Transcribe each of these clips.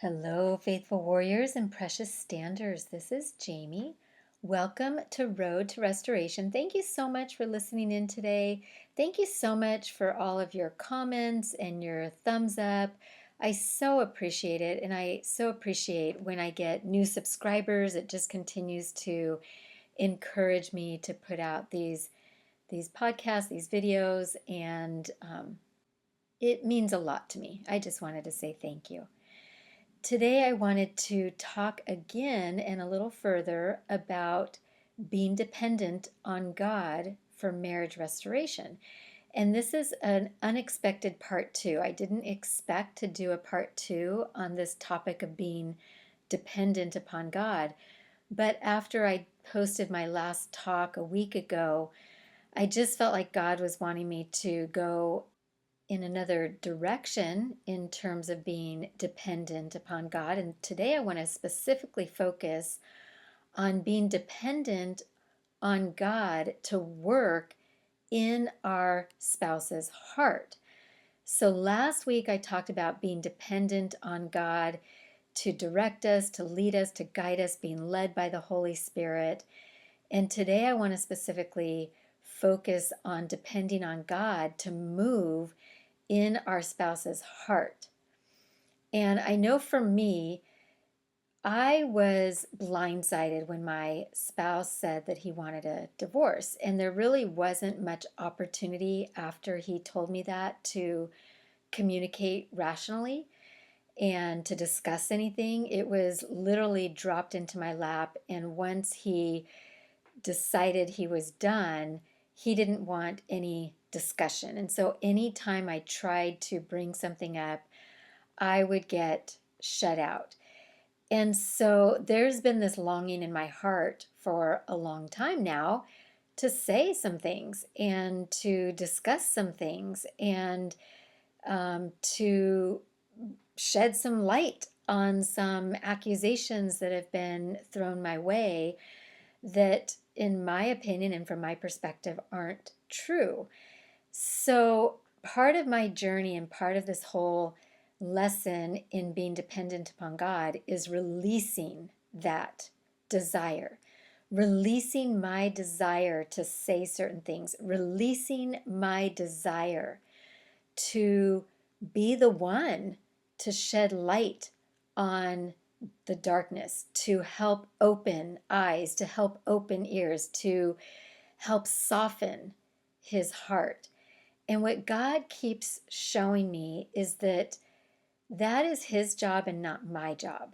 Hello, faithful warriors and precious standers. This is Jamie. Welcome to Road to Restoration. Thank you so much for listening in today. Thank you so much for all of your comments and your thumbs up. I so appreciate it, and I so appreciate when I get new subscribers. It just continues to encourage me to put out these podcasts, these videos, and it means a lot to me. I just wanted to say thank you. Today, I wanted to talk again and a little further about being dependent on God for marriage restoration. And this is an unexpected part two. I didn't expect to do a part two on this topic of being dependent upon God. But after I posted my last talk a week ago, I just felt like God was wanting me to go in another direction in terms of being dependent upon God. And today I want to specifically focus on being dependent on God to work in our spouse's heart. So last week I talked about being dependent on God to direct us, to lead us, to guide us, being led by the Holy Spirit. And today I want to specifically focus on depending on God to move in our spouse's heart. And I know for me, I was blindsided when my spouse said that he wanted a divorce. And there really wasn't much opportunity after he told me that to communicate rationally and to discuss anything. It was literally dropped into my lap. And once he decided he was done, he didn't want any discussion. And so anytime I tried to bring something up, I would get shut out. And so there's been this longing in my heart for a long time now to say some things and to discuss some things and to shed some light on some accusations that have been thrown my way that, in my opinion and from my perspective, aren't true. So, part of my journey and part of this whole lesson in being dependent upon God is releasing that desire, releasing my desire to say certain things, releasing my desire to be the one to shed light on the darkness, to help open eyes, to help open ears, to help soften his heart. And what God keeps showing me is that that is his job and not my job.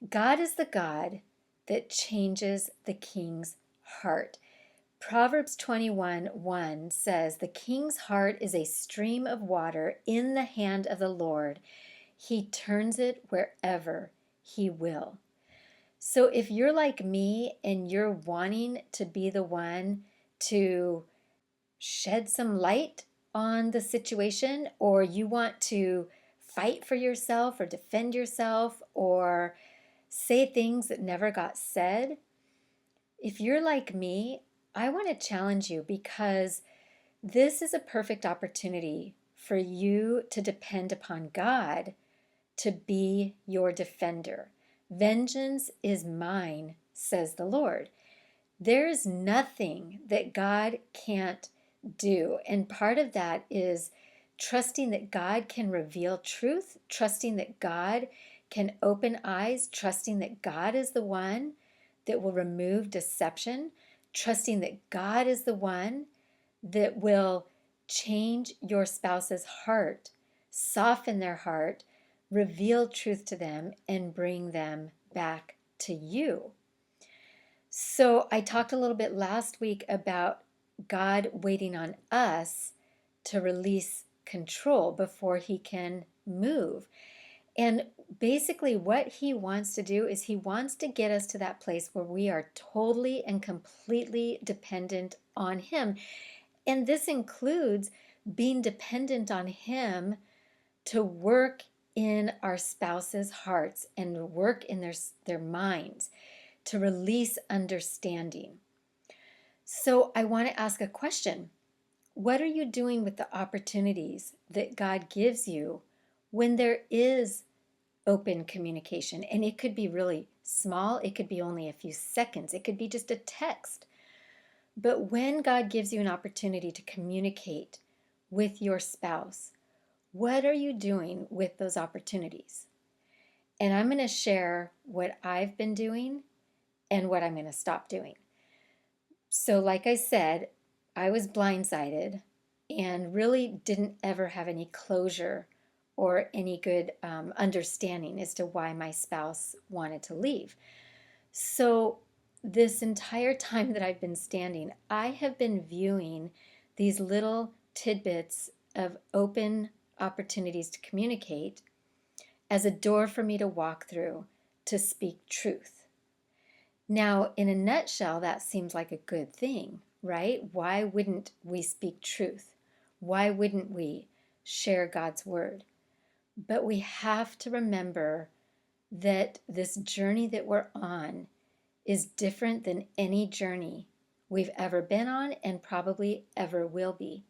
God is the God that changes the king's heart. Proverbs 21:1 says, "The king's heart is a stream of water in the hand of the Lord. He turns it wherever he will." So if you're like me and you're wanting to be the one to shed some light on the situation, or you want to fight for yourself or defend yourself or say things that never got said, if you're like me, I want to challenge you because this is a perfect opportunity for you to depend upon God to be your defender. Vengeance is mine, says the Lord. There is nothing that God can't do. And part of that is trusting that God can reveal truth, trusting that God can open eyes, trusting that God is the one that will remove deception, trusting that God is the one that will change your spouse's heart, soften their heart, reveal truth to them, and bring them back to you. So I talked a little bit last week about God waiting on us to release control before he can move. And basically, what he wants to do is he wants to get us to that place where we are totally and completely dependent on him. And this includes being dependent on him to work in our spouse's hearts and work in their minds, to release understanding. So I want to ask a question. What are you doing with the opportunities that God gives you when there is open communication. And it could be really small, it could be only a few seconds, it could be just a text. But when God gives you an opportunity to communicate with your spouse, what are you doing with those opportunities? And I'm going to share what I've been doing and what I'm going to stop doing. So, like I said, I was blindsided and really didn't ever have any closure or any good understanding as to why my spouse wanted to leave. So, this entire time that I've been standing, I have been viewing these little tidbits of open opportunities to communicate as a door for me to walk through to speak truth. Now, in a nutshell, that seems like a good thing, right? Why wouldn't we speak truth? Why wouldn't we share God's word? But we have to remember that this journey that we're on is different than any journey we've ever been on and probably ever will be.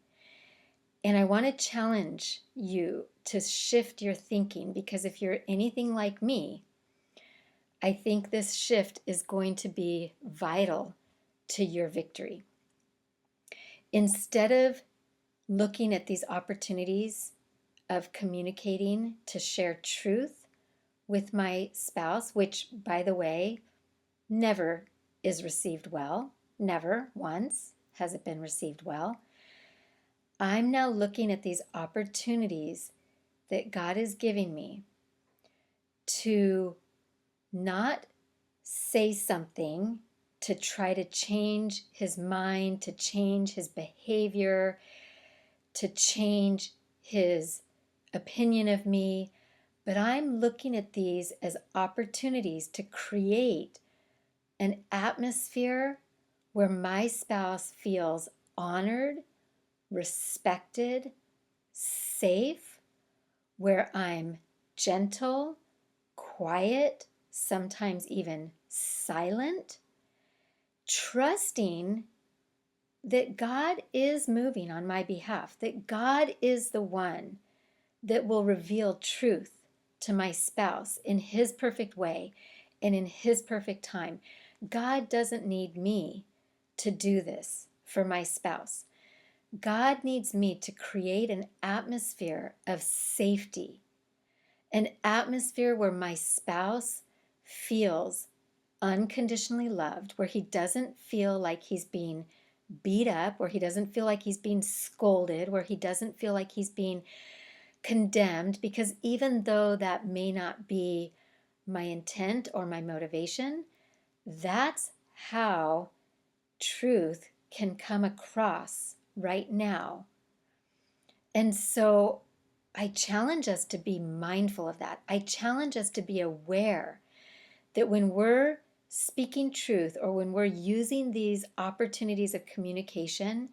And I want to challenge you to shift your thinking, because if you're anything like me, I think this shift is going to be vital to your victory. Instead of looking at these opportunities of communicating to share truth with my spouse, which, by the way, never is received well, never once has it been received well, I'm now looking at these opportunities that God is giving me to not say something to try to change his mind, to change his behavior, to change his opinion of me, but I'm looking at these as opportunities to create an atmosphere where my spouse feels honored, respected, safe, where I'm gentle, quiet, sometimes even silent, trusting that God is moving on my behalf, that God is the one that will reveal truth to my spouse in his perfect way and in his perfect time. God doesn't need me to do this for my spouse. God needs me to create an atmosphere of safety, an atmosphere where my spouse feels unconditionally loved, where he doesn't feel like he's being beat up, where he doesn't feel like he's being scolded, where he doesn't feel like he's being condemned, because even though that may not be my intent or my motivation, that's how truth can come across right now. And so I challenge us to be mindful of that. I challenge us to be aware that when we're speaking truth or when we're using these opportunities of communication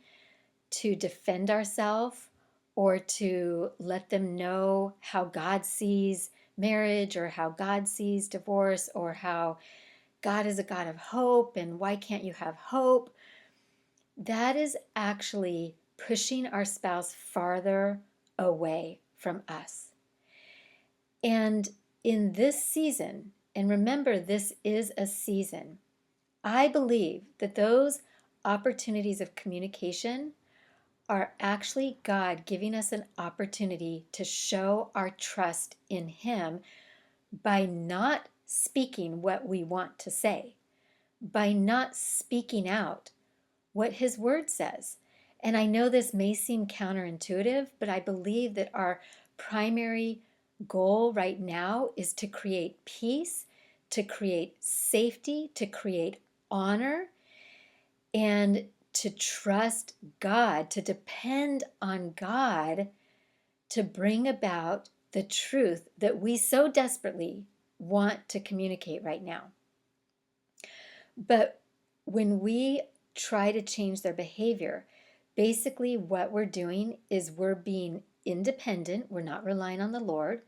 to defend ourselves or to let them know how God sees marriage or how God sees divorce or how God is a God of hope and why can't you have hope, that is actually pushing our spouse farther away from us. And in this season, and remember, this is a season, I believe that those opportunities of communication are actually God giving us an opportunity to show our trust in Him by not speaking what we want to say, by not speaking out what His Word says. And I know this may seem counterintuitive, but I believe that our primary goal right now is to create peace, to create safety, to create honor, and to trust God, to depend on God to bring about the truth that we so desperately want to communicate right now. But when we try to change their behavior, basically what we're doing is we're being independent, we're not relying on the Lord,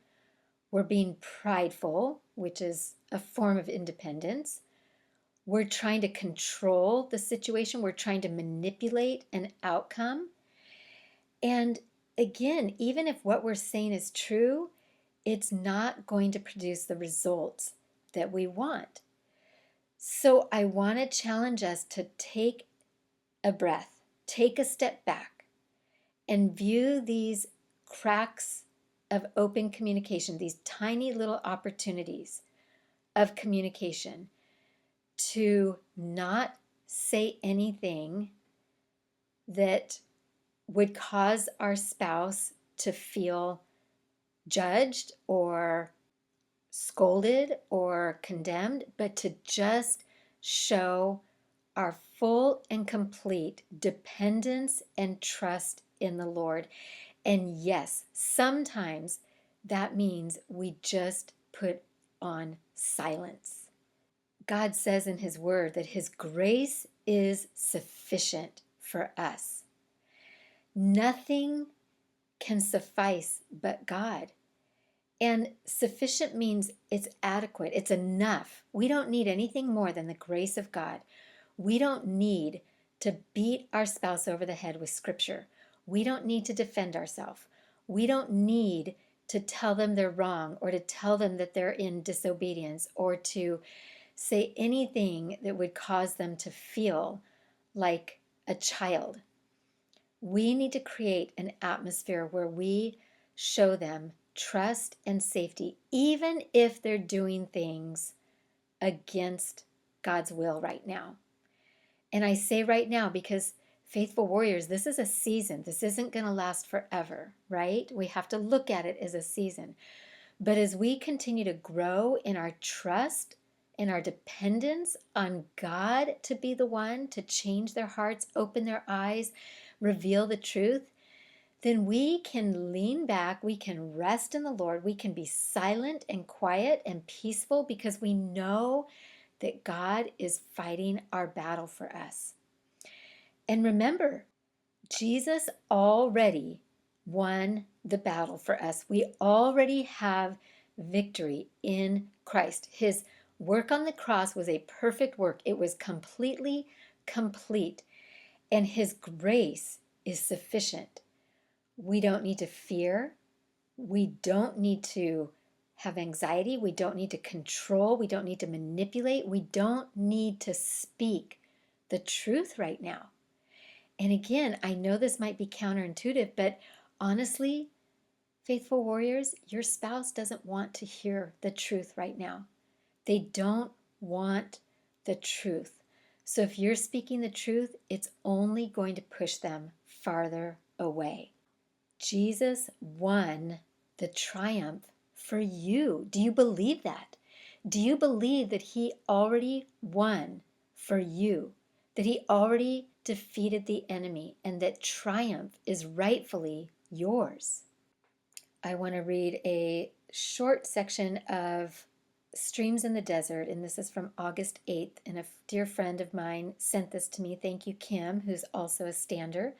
we're being prideful, which is a form of independence. We're trying to control the situation. We're trying to manipulate an outcome. And again, even if what we're saying is true, it's not going to produce the results that we want. So I want to challenge us to take a breath, take a step back, and view these cracks of open communication, these tiny little opportunities of communication, to not say anything that would cause our spouse to feel judged or scolded or condemned, but to just show our full and complete dependence and trust in the Lord. And yes, sometimes that means we just put on silence. God says in His Word that His grace is sufficient for us. Nothing can suffice but God. And sufficient means it's adequate, it's enough. We don't need anything more than the grace of God. We don't need to beat our spouse over the head with scripture. We don't need to defend ourselves. We don't need to tell them they're wrong or to tell them that they're in disobedience or to say anything that would cause them to feel like a child. We need to create an atmosphere where we show them trust and safety, even if they're doing things against God's will right now. And I say right now because, faithful warriors, this is a season. This isn't going to last forever, right? We have to look at it as a season. But as we continue to grow in our trust and our dependence on God to be the one to change their hearts, open their eyes, reveal the truth, then we can lean back, we can rest in the Lord, we can be silent and quiet and peaceful because we know that God is fighting our battle for us. And remember, Jesus already won the battle for us. We already have victory in Christ. His work on the cross was a perfect work. It was completely complete, and His grace is sufficient. We don't need to fear. We don't need to have anxiety. We don't need to control. We don't need to manipulate. We don't need to speak the truth right now. And again, I know this might be counterintuitive, but honestly, faithful warriors, your spouse doesn't want to hear the truth right now. They don't want the truth. So if you're speaking the truth, it's only going to push them farther away. Jesus won the triumph for you. Do you believe that? Do you believe that He already won for you? That He already defeated the enemy and that triumph is rightfully yours? I want to read a short section of Streams in the Desert, and this is from August 8th, and a dear friend of mine sent this to me. Thank you, Kim, who's also a stander.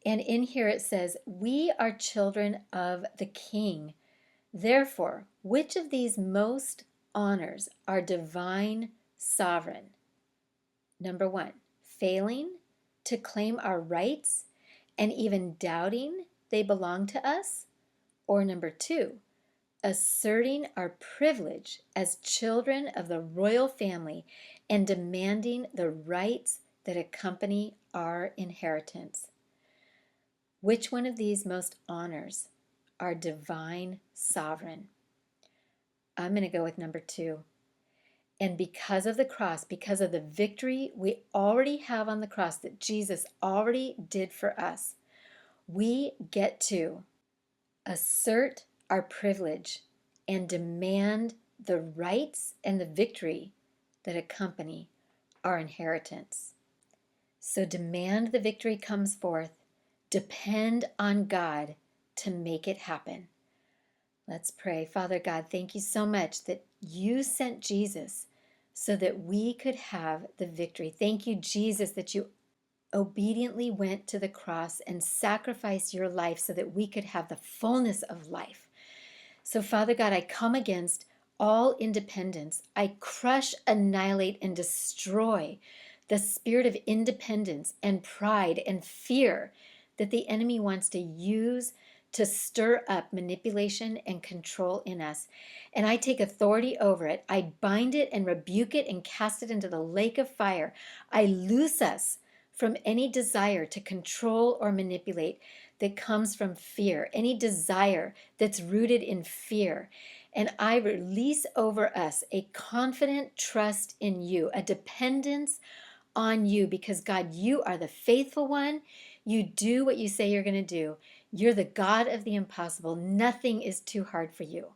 And in here it says, "We are children of the King. Therefore, which of these most honors our divine sovereign? Number one, failing to claim our rights and even doubting they belong to us? Or number two, asserting our privilege as children of the royal family and demanding the rights that accompany our inheritance? Which one of these most honors our divine sovereign?" I'm going to go with number two. And because of the cross, because of the victory we already have on the cross that Jesus already did for us, we get to assert our privilege and demand the rights and the victory that accompany our inheritance. So demand the victory comes forth. Depend on God to make it happen. Let's pray. Father God, thank you so much that you sent Jesus so that we could have the victory. Thank you, Jesus, that you obediently went to the cross and sacrificed your life so that we could have the fullness of life. So, Father God, I come against all independence. I crush, annihilate, and destroy the spirit of independence and pride and fear that the enemy wants to use to stir up manipulation and control in us. And I take authority over it. I bind it and rebuke it and cast it into the lake of fire. I loose us from any desire to control or manipulate that comes from fear, any desire that's rooted in fear. And I release over us a confident trust in you, a dependence on you, because God, you are the faithful one. You do what you say you're going to do. You're the God of the impossible. Nothing is too hard for you.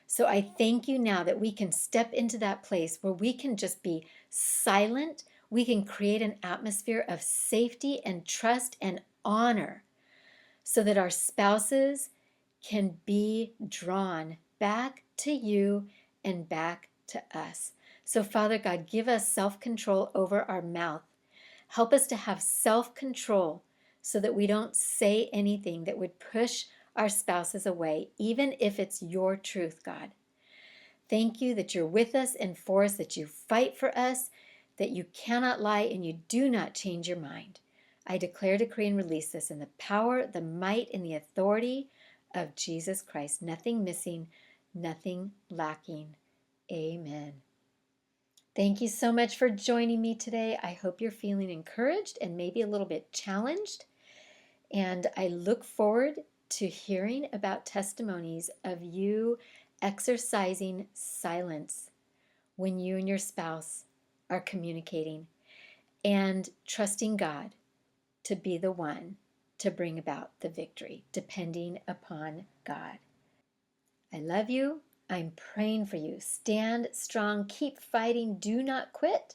So I thank you now that we can step into that place where we can just be silent. We can create an atmosphere of safety and trust and honor so that our spouses can be drawn back to you and back to us. So, Father God, give us self-control over our mouth. Help us to have self-control so that we don't say anything that would push our spouses away, even if it's your truth, God. Thank you that you're with us and for us, that you fight for us, that you cannot lie and you do not change your mind. I declare, decree, and release this in the power, the might, and the authority of Jesus Christ. Nothing missing, nothing lacking. Amen. Thank you so much for joining me today. I hope you're feeling encouraged and maybe a little bit challenged. And I look forward to hearing about testimonies of you exercising silence when you and your spouse are communicating and trusting God to be the one to bring about the victory, depending upon God. I love you. I'm praying for you. Stand strong. Keep fighting. Do not quit,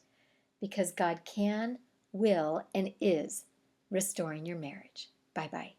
because God can, will, and is restoring your marriage. Bye-bye.